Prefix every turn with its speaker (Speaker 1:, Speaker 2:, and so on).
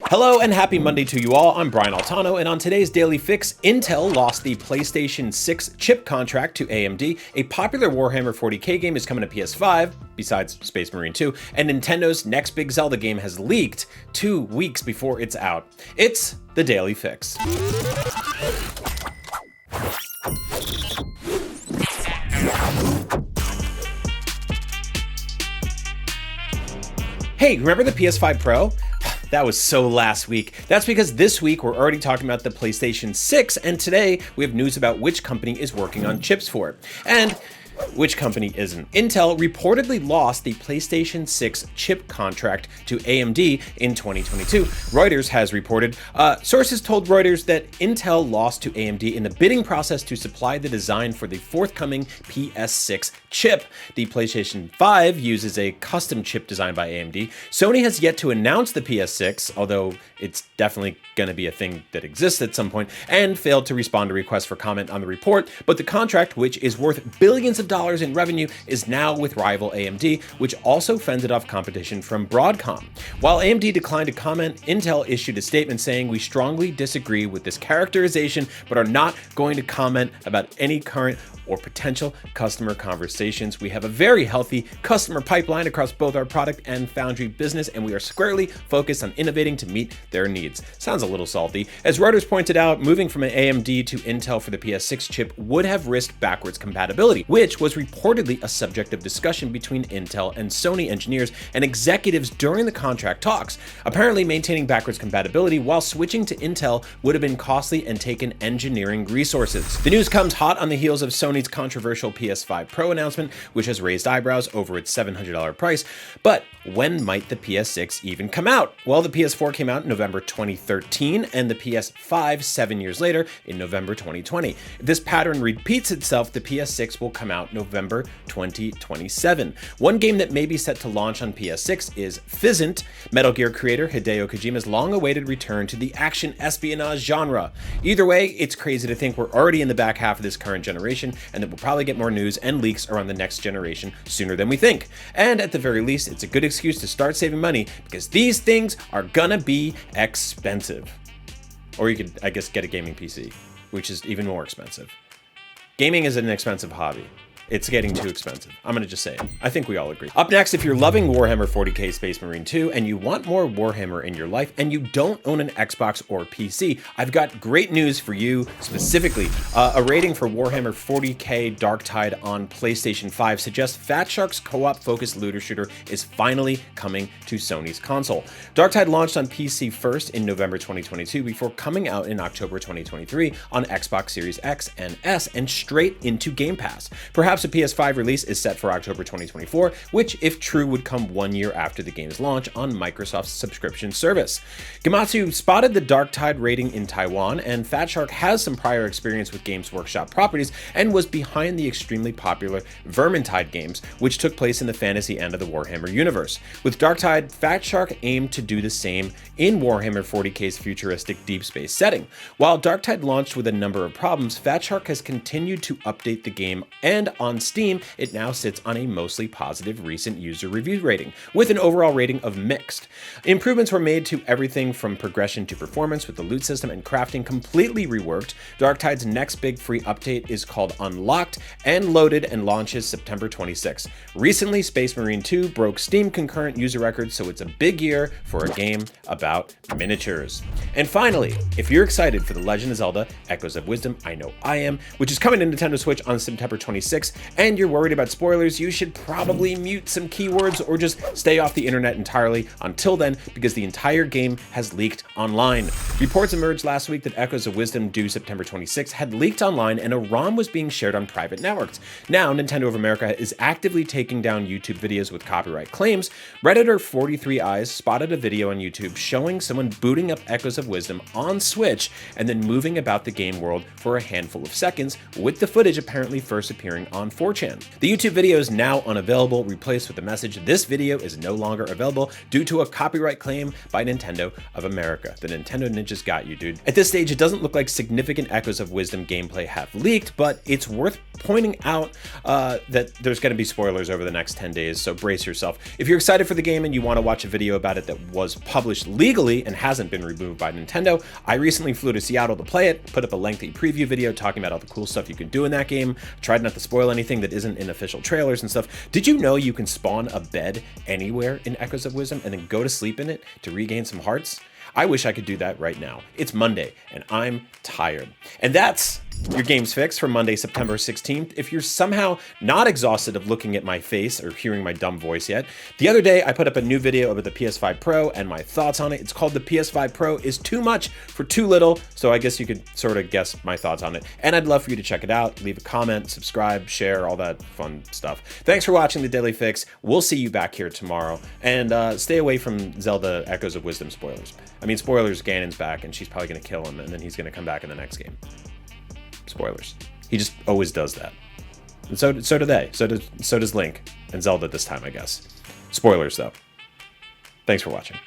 Speaker 1: Hello and happy Monday to you all. I'm Brian Altano, and on today's Daily Fix, Intel lost the PlayStation 6 chip contract to AMD, a popular Warhammer 40k game is coming to PS5, besides Space Marine 2, and Nintendo's next big Zelda game has leaked 2 weeks before it's out. It's the Daily Fix. Hey, remember the PS5 Pro? That was so last week. That's because this week we're already talking about the PlayStation 6, and today we have news about which company is working on chips for it. And which company isn't. Intel reportedly lost the PlayStation 6 chip contract to AMD in 2022. Reuters has reported. Sources told Reuters that Intel lost to AMD in the bidding process to supply the design for the forthcoming PS6 chip. The PlayStation 5 uses a custom chip designed by AMD. Sony has yet to announce the PS6, although it's definitely going to be a thing that exists at some point, and failed to respond to requests for comment on the report. But the contract, which is worth billions of dollars in revenue, is now with rival AMD, which also fended off competition from Broadcom. While AMD declined to comment, Intel issued a statement saying, "We strongly disagree with this characterization, but are not going to comment about any current or potential customer conversations. We have a very healthy customer pipeline across both our product and foundry business, and we are squarely focused on innovating to meet their needs." Sounds a little salty. As Reuters pointed out, moving from an AMD to Intel for the PS6 chip would have risked backwards compatibility, which was reportedly a subject of discussion between Intel and Sony engineers and executives during the contract talks. Apparently, maintaining backwards compatibility while switching to Intel would have been costly and taken engineering resources. The news comes hot on the heels of Sony's controversial PS5 Pro announcement, which has raised eyebrows over its $700 price. But when might the PS6 even come out? Well, the PS4 came out in November 2013, and the PS5 7 years later in November 2020. If this pattern repeats itself, the PS6 will come out November 2027. One game that may be set to launch on PS6 is Fizzant, Metal Gear creator Hideo Kojima's long-awaited return to the action espionage genre. Either way, it's crazy to think we're already in the back half of this current generation, and that we'll probably get more news and leaks around the next generation sooner than we think. And at the very least, it's a good excuse to start saving money, because these things are gonna be expensive. Or you could, I guess, get a gaming PC, which is even more expensive. Gaming is an expensive hobby. It's getting too expensive. I'm gonna just say it. I think we all agree. Up next, if you're loving Warhammer 40k Space Marine 2 and you want more Warhammer in your life and you don't own an Xbox or PC, I've got great news for you specifically. A rating for Warhammer 40k Darktide on PlayStation 5 suggests Fat Shark's co-op focused looter shooter is finally coming to Sony's console. Darktide launched on PC first in November 2022 before coming out in October 2023 on Xbox Series X and S and straight into Game Pass. Perhaps a PS5 release is set for October 2024, which, if true, would come 1 year after the game's launch on Microsoft's subscription service. Gematsu spotted the Darktide rating in Taiwan, and Fat Shark has some prior experience with Games Workshop properties and was behind the extremely popular Vermintide games, which took place in the fantasy end of the Warhammer universe. With Darktide, Fat Shark aimed to do the same in Warhammer 40k's futuristic deep space setting. While Darktide launched with a number of problems, Fat Shark has continued to update the game, and on Steam, it now sits on a mostly positive recent user review rating, with an overall rating of mixed. Improvements were made to everything from progression to performance, with the loot system and crafting completely reworked. Darktide's next big free update is called Unlocked and loaded and launches September 26. Recently, Space Marine 2 broke Steam concurrent user records, so it's a big year for a game about miniatures. And finally, if you're excited for The Legend of Zelda Echoes of Wisdom, I know I am, which is coming to Nintendo Switch on September 26, and you're worried about spoilers, you should probably mute some keywords or just stay off the internet entirely until then, because the entire game has leaked online. Reports emerged last week that Echoes of Wisdom, due September 26, had leaked online and a ROM was being shared on private networks. Now, Nintendo of America is actively taking down YouTube videos with copyright claims. Redditor 43 Eyes spotted a video on YouTube showing someone booting up Echoes of Wisdom on Switch and then moving about the game world for a handful of seconds, with the footage apparently first appearing on on 4chan. The YouTube video is now unavailable, replaced with the message, "This video is no longer available due to a copyright claim by Nintendo of America." The Nintendo ninjas got you, dude. At this stage, it doesn't look like significant echoes of Wisdom gameplay have leaked, but it's worth pointing out that there's going to be spoilers over the next 10 days, so brace yourself. If you're excited for the game and you want to watch a video about it that was published legally and hasn't been removed by Nintendo, I recently flew to Seattle to play it, put up a lengthy preview video talking about all the cool stuff you can do in that game, tried not to spoil anything that isn't in official trailers and stuff. Did you know you can spawn a bed anywhere in Echoes of Wisdom and then go to sleep in it to regain some hearts? I wish I could do that right now. It's Monday and I'm tired. And that's your Games Fix for Monday, September 16th. If you're somehow not exhausted of looking at my face or hearing my dumb voice yet, the other day I put up a new video about the PS5 Pro and my thoughts on it. It's called "The PS5 Pro is Too Much for Too Little," so I guess you could sort of guess my thoughts on it. And I'd love for you to check it out, leave a comment, subscribe, share, all that fun stuff. Thanks for watching the Daily Fix. We'll see you back here tomorrow. And stay away from Zelda Echoes of Wisdom spoilers. I mean, spoilers, Ganon's back and she's probably going to kill him and then he's going to come back in the next game. Spoilers. He just always does that. And so do they. So does Link and Zelda this time, I guess. Spoilers, though. Thanks for watching.